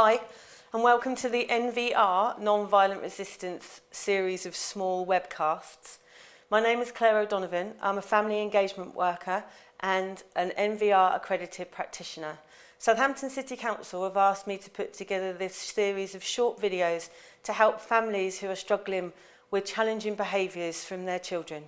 Hi, and welcome to the NVR Non-Violent Resistance series of small webcasts. My name is Claire O'Donovan. I'm a family engagement worker and an NVR accredited practitioner. Southampton City Council have asked me to put together this series of short videos to help families who are struggling with challenging behaviours from their children.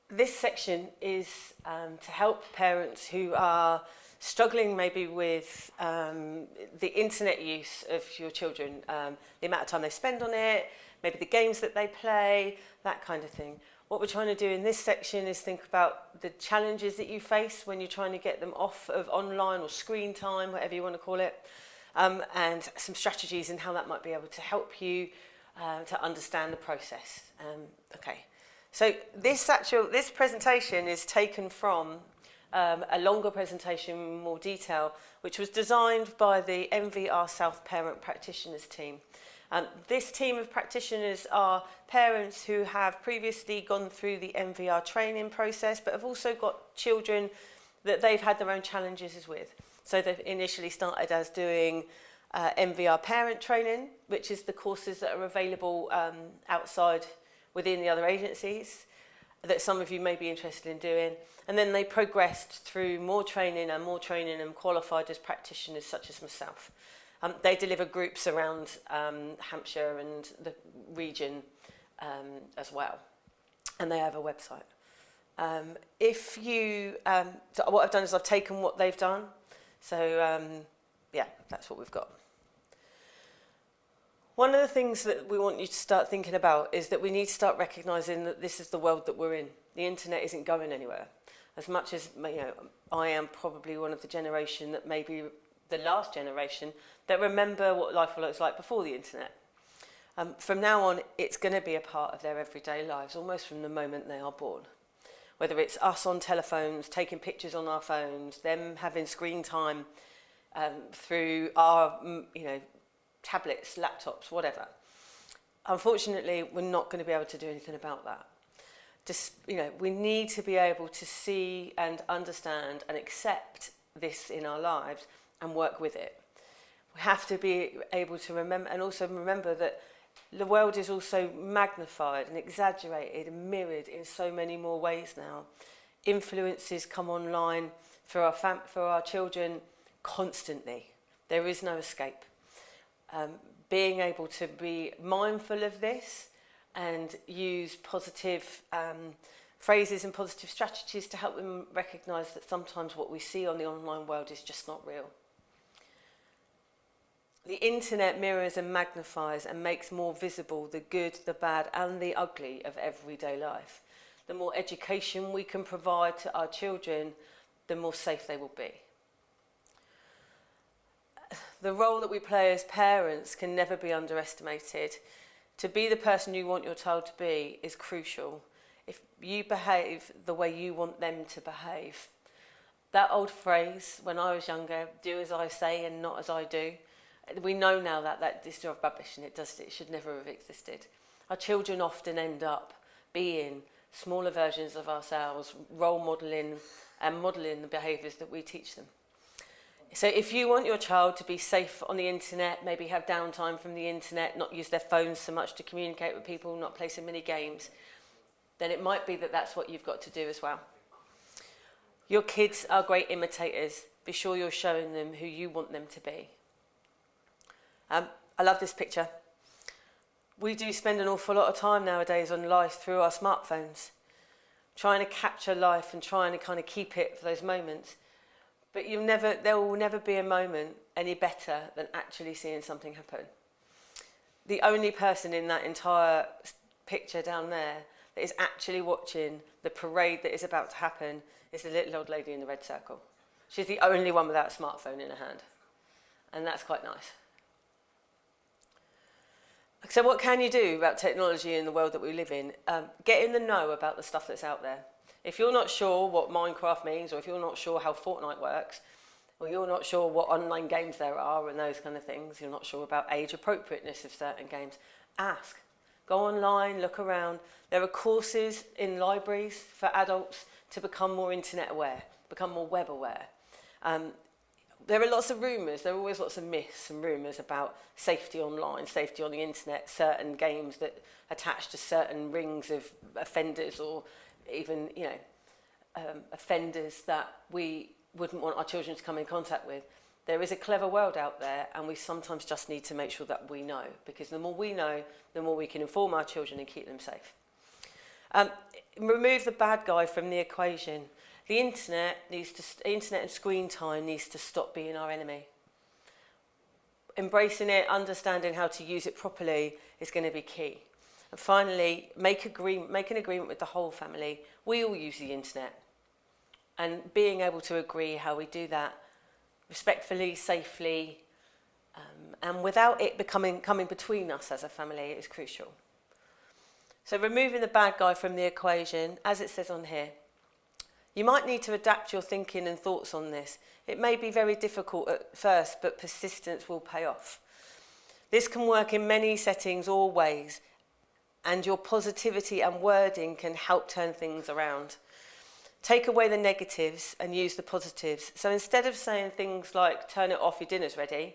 This section is to help parents who are struggling maybe with the internet use of your children, the amount of time they spend on it, maybe the games that they play, that kind of thing. What we're trying to do in this section is think about the challenges that you face when you're trying to get them off of online or screen time, whatever you want to call it, and some strategies and how that might be able to help you to understand the process. Okay. So this presentation is taken from a longer presentation in more detail, which was designed by the NVR South Parent Practitioners team. This team of practitioners are parents who have previously gone through the NVR training process, but have also got children that they've had their own challenges with. So they've initially started as doing NVR parent training, which is the courses that are available outside within the other agencies that some of you may be interested in doing. And then they progressed through more training and qualified as practitioners such as myself. They deliver groups around Hampshire and the region as well. And they have a website. So what I've done is I've taken what they've done. So yeah, that's what we've got. One of the things that we want you to start thinking about is that we need to start recognising that this is the world that we're in. The internet isn't going anywhere. As much as I am probably one of the generation that maybe the last generation that remember what life was like before the internet. From now on, it's going to be a part of their everyday lives, almost from the moment they are born. Whether it's us on telephones, taking pictures on our phones, them having screen time through our, tablets, laptops, whatever. Unfortunately, we're not going to be able to do anything about that. We need to be able to see and understand and accept this in our lives and work with it. We have to be able to remember that the world is also magnified and exaggerated and mirrored in so many more ways now. Influences come online for our children constantly. There is no escape. Being able to be mindful of this and use positive phrases and positive strategies to help them recognise that sometimes what we see on the online world is just not real. The internet mirrors and magnifies and makes more visible the good, the bad and the ugly of everyday life. The more education we can provide to our children, the more safe they will be. The role that we play as parents can never be underestimated. To be the person you want your child to be is crucial. If you behave the way you want them to behave. That old phrase, when I was younger, do as I say and not as I do. We know now that is rubbish and it should never have existed. Our children often end up being smaller versions of ourselves, role modelling and modelling the behaviours that we teach them. So if you want your child to be safe on the internet, maybe have downtime from the internet, not use their phones so much to communicate with people, not play so many games, then it might be that that's what you've got to do as well. Your kids are great imitators. Be sure you're showing them who you want them to be. I love this picture. We do spend an awful lot of time nowadays on life through our smartphones, trying to capture life and trying to kind of keep it for those moments. But there will never be a moment any better than actually seeing something happen. The only person in that entire picture down there that is actually watching the parade that is about to happen is the little old lady in the red circle. She's the only one without a smartphone in her hand. And that's quite nice. So what can you do about technology in the world that we live in? Get in the know about the stuff that's out there. If you're not sure what Minecraft means, or if you're not sure how Fortnite works, or you're not sure what online games there are and those kind of things, you're not sure about age appropriateness of certain games, ask. Go online, look around. There are courses in libraries for adults to become more internet aware, become more web aware. There are lots of rumours, there are always lots of myths and rumours about safety online, safety on the internet, certain games that attach to certain rings of offenders, or even, offenders that we wouldn't want our children to come in contact with. There is a clever world out there, and we sometimes just need to make sure that we know, because the more we know, the more we can inform our children and keep them safe. Remove the bad guy from the equation. The internet and screen time needs to stop being our enemy. Embracing it, understanding how to use it properly is going to be key. And finally, make an agreement with the whole family. We all use the internet, and being able to agree how we do that respectfully, safely, and without it coming between us as a family is crucial. So removing the bad guy from the equation, as it says on here. You might need to adapt your thinking and thoughts on this. It may be very difficult at first, but persistence will pay off. This can work in many settings or ways, and your positivity and wording can help turn things around. Take away the negatives and use the positives. So instead of saying things like, turn it off, your dinner's ready,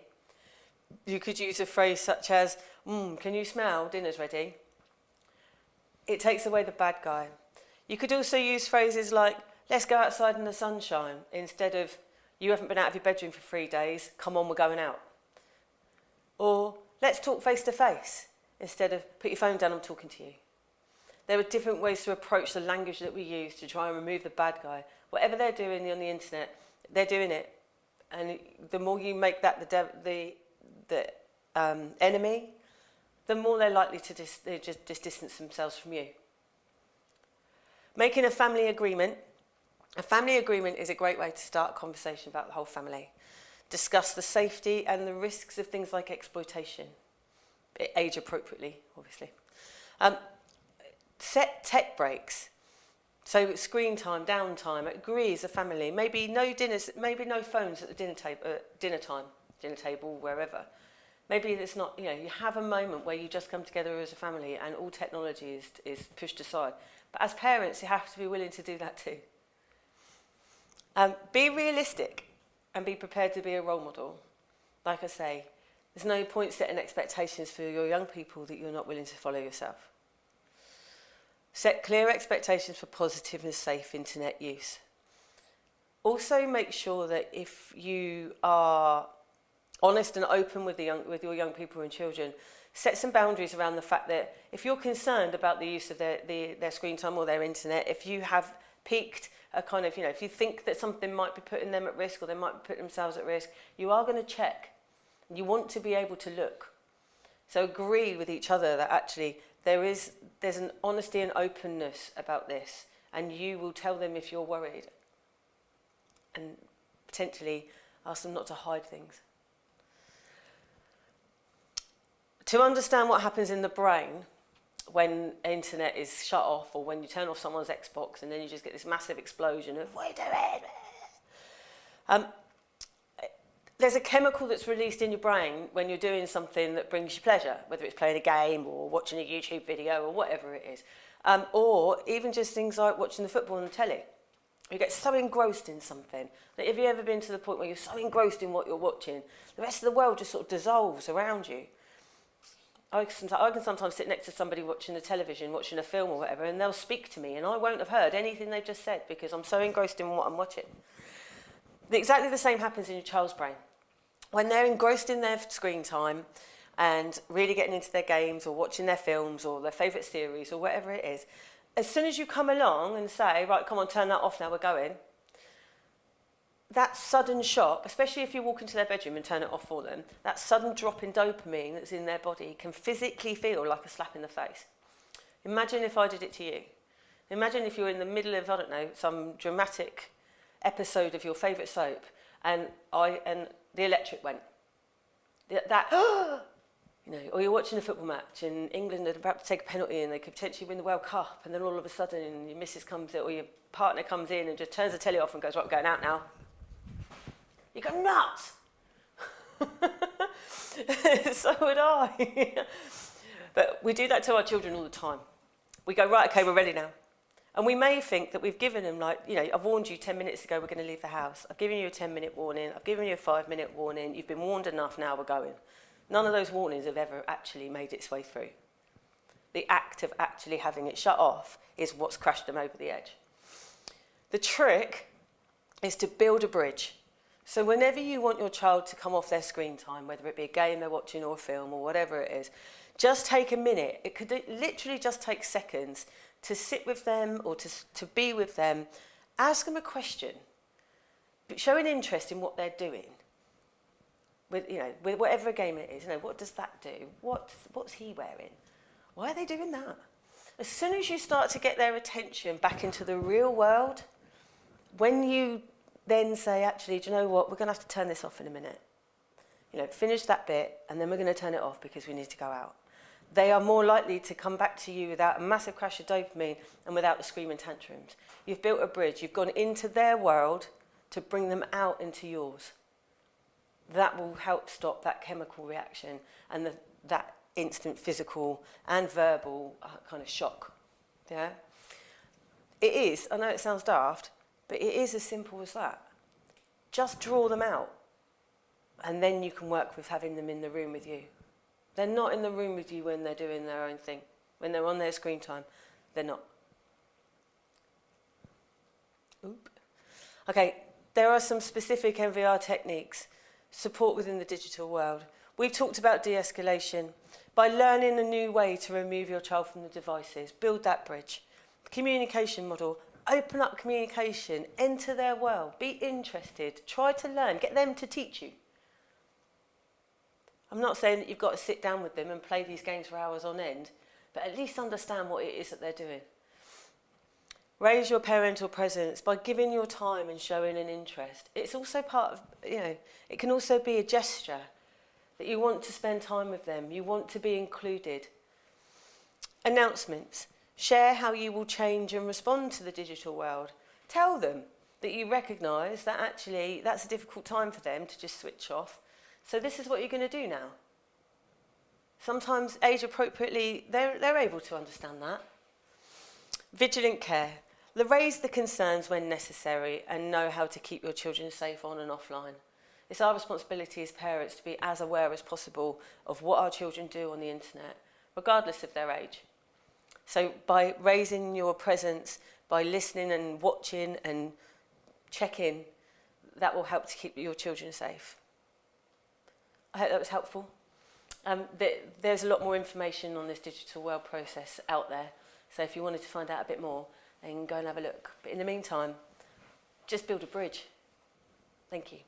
you could use a phrase such as, can you smell, dinner's ready? It takes away the bad guy. You could also use phrases like, let's go outside in the sunshine, instead of, you haven't been out of your bedroom for 3 days, come on, we're going out. Or, let's talk face to face, instead of, put your phone down, I'm talking to you. There are different ways to approach the language that we use to try and remove the bad guy. Whatever they're doing on the internet, they're doing it. And the more you make that the enemy, the more they're likely to just distance themselves from you. Making a family agreement. A family agreement is a great way to start a conversation about the whole family. Discuss the safety and the risks of things like exploitation. Age appropriately, obviously. Set tech breaks. So screen time, downtime, agree as a family. Maybe no dinners, maybe no phones at the dinner table, wherever. Maybe it's not, you have a moment where you just come together as a family and all technology is pushed aside. But as parents, you have to be willing to do that too. Be realistic and be prepared to be a role model. Like I say, there's no point setting expectations for your young people that you're not willing to follow yourself. Set clear expectations for positive and safe internet use. Also make sure that if you are honest and open with your young people and children, set some boundaries around the fact that if you're concerned about the use of their screen time or their internet, if you have peaked a kind of, if you think that something might be putting them at risk or they might be putting themselves at risk, you are going to check. You want to be able to look. So agree with each other that actually there's an honesty and openness about this, and you will tell them if you're worried, and potentially ask them not to hide things. To understand what happens in the brain when internet is shut off, or when you turn off someone's Xbox and then you just get this massive explosion of, what are you doing? There's a chemical that's released in your brain when you're doing something that brings you pleasure, whether it's playing a game or watching a YouTube video or whatever it is. Or even just things like watching the football on the telly. You get so engrossed in something. That have you ever been to the point where you're so engrossed in what you're watching, the rest of the world just sort of dissolves around you? I can sometimes sit next to somebody watching the television, watching a film or whatever, and they'll speak to me, and I won't have heard anything they've just said because I'm so engrossed in what I'm watching. Exactly the same happens in your child's brain. When they're engrossed in their screen time and really getting into their games or watching their films or their favourite series or whatever it is, as soon as you come along and say, right, come on, turn that off now, we're going, that sudden shock, especially if you walk into their bedroom and turn it off for them, that sudden drop in dopamine that's in their body can physically feel like a slap in the face. Imagine if I did it to you. Imagine if you were in the middle of, some dramatic episode of your favourite soap and the electric went. Or you're watching a football match and England are about to take a penalty and they could potentially win the World Cup, and then all of a sudden your missus comes in or your partner comes in and just turns the telly off and goes, right, we're going out now. You go nuts. So would I. But we do that to our children all the time. We go, right, okay, we're ready now. And we may think that we've given them, like, you know, I've warned you 10 minutes ago we're going to leave the house. I've given you a 10-minute warning. I've given you a 5-minute warning. You've been warned enough, now we're going. None of those warnings have ever actually made its way through. The act of actually having it shut off is what's crashed them over the edge. The trick is to build a bridge. So whenever you want your child to come off their screen time, whether it be a game they're watching or a film or whatever it is, just take a minute. It could literally just take seconds to sit with them or to be with them. Ask them a question. But show an interest in what they're doing. With whatever game it is, what does that do? What's he wearing? Why are they doing that? As soon as you start to get their attention back into the real world, when you then say, actually, do you know what? We're going to have to turn this off in a minute. Finish that bit, and then we're going to turn it off because we need to go out. They are more likely to come back to you without a massive crash of dopamine and without the screaming tantrums. You've built a bridge. You've gone into their world to bring them out into yours. That will help stop that chemical reaction and that instant physical and verbal kind of shock. Yeah? It is, I know it sounds daft, but it is as simple as that. Just draw them out, and then you can work with having them in the room with you. They're not in the room with you when they're doing their own thing. When they're on their screen time, they're not. Oop. Okay, there are some specific NVR techniques, support within the digital world. We've talked about de-escalation. By learning a new way to remove your child from the devices, build that bridge. Communication model, open up communication, enter their world, be interested, try to learn, get them to teach you. I'm not saying that you've got to sit down with them and play these games for hours on end, but at least understand what it is that they're doing. Raise your parental presence by giving your time and showing an interest. It's also part of, it can also be a gesture that you want to spend time with them, you want to be included. Announcements. Share how you will change and respond to the digital world. Tell them that you recognise that actually that's a difficult time for them to just switch off. So this is what you're going to do now. Sometimes age appropriately, they're able to understand that. Vigilant care. Raise the concerns when necessary and know how to keep your children safe on and offline. It's our responsibility as parents to be as aware as possible of what our children do on the internet, regardless of their age. So by raising your presence, by listening and watching and checking, that will help to keep your children safe. I hope that was helpful. There's a lot more information on this digital world process out there. So if you wanted to find out a bit more, then go and have a look. But in the meantime, just build a bridge. Thank you.